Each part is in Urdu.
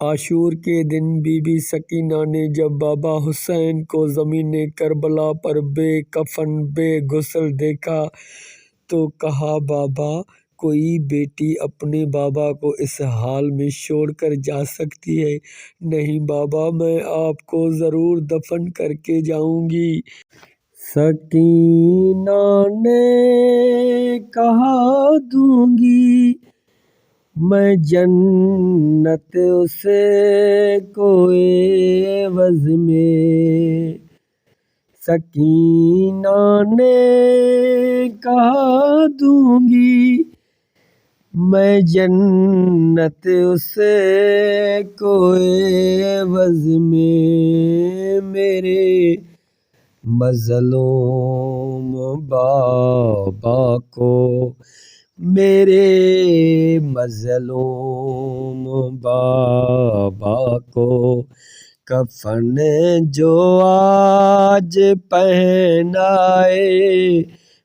عاشور کے دن بی بی سکینہ نے جب بابا حسین کو زمین کربلا پر بے کفن بے غسل دیکھا تو کہا بابا کوئی بیٹی اپنے بابا کو اس حال میں چھوڑ کر جا سکتی ہے؟ نہیں بابا، میں آپ کو ضرور دفن کر کے جاؤں گی۔ سکینہ نے کہا دوں گی میں جنت اسے کوئی عوض میں۔ سکینہ نے کہا دوں گی میں جنت اسے کوئی عوض میں۔ میرے مظلوم بابا کو، میرے مظلوم بابا کو کفن جو آج پہنائے،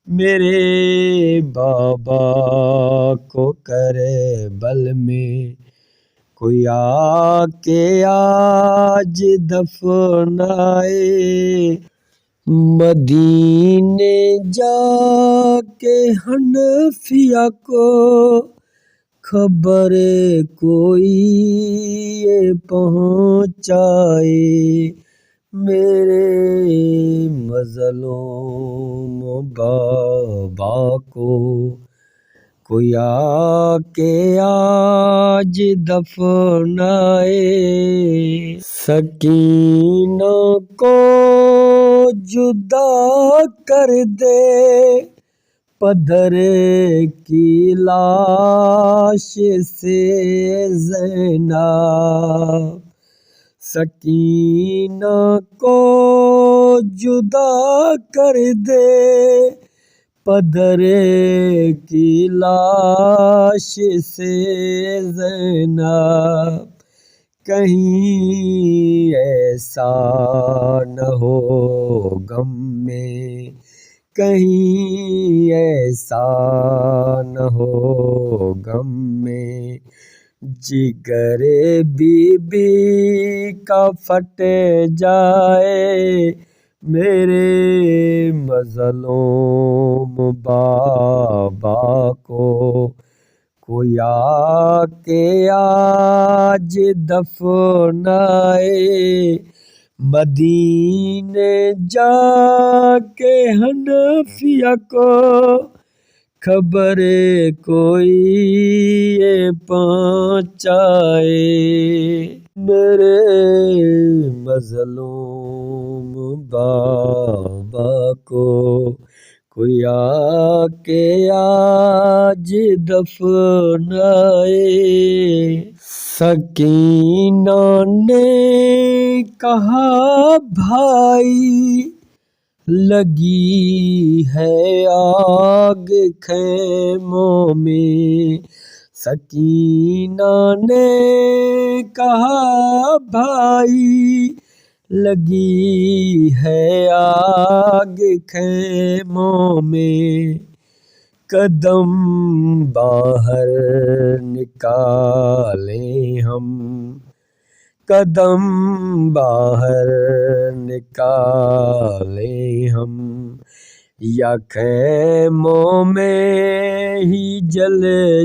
میرے بابا کو کربلا میں کوئی آ کے آج دفنائے۔ مدینے جا کے حنفیہ کو خبر کوئی یہ پہنچائے، میرے مظلوم بابا کو کوئی آ کے آج دفنائے۔ سکینہ کو جدا کر دے پدر کی لاش سے زینب، سکینہ کو جدا کر دے پدر کی لاش سے زینب، کہیں ایسا نہ ہو غم میں، کہیں ایسا نہ ہو غم میں، جگر بی بی کا پھٹ جائے، میرے مظلوم بابا کو کوئی آ کے آج دفنائے۔ مدینے جا کے حنفیہ کو خبر کوئی یہ پہنچائے، میرے مظلوم بابا کو کوئی آ کے آج دفنائے۔ سکینہ نے کہا بھائی لگی ہے آگ خیموں میں، سکینہ نے کہا بھائی لگی ہے آگ خیموں میں، قدم باہر نکالیں ہم، قدم باہر نکالیں ہم، یا خیموں میں ہی جل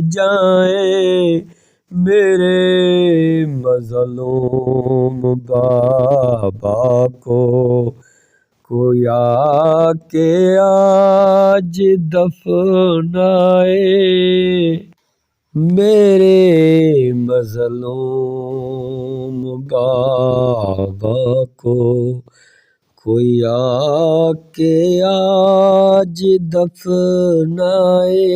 جائیں، میرے مظلوم بابا کو کوئی آ کے آج دفنائے، میرے مظلوم بابا کو کوئی آ کے آج دفنائے۔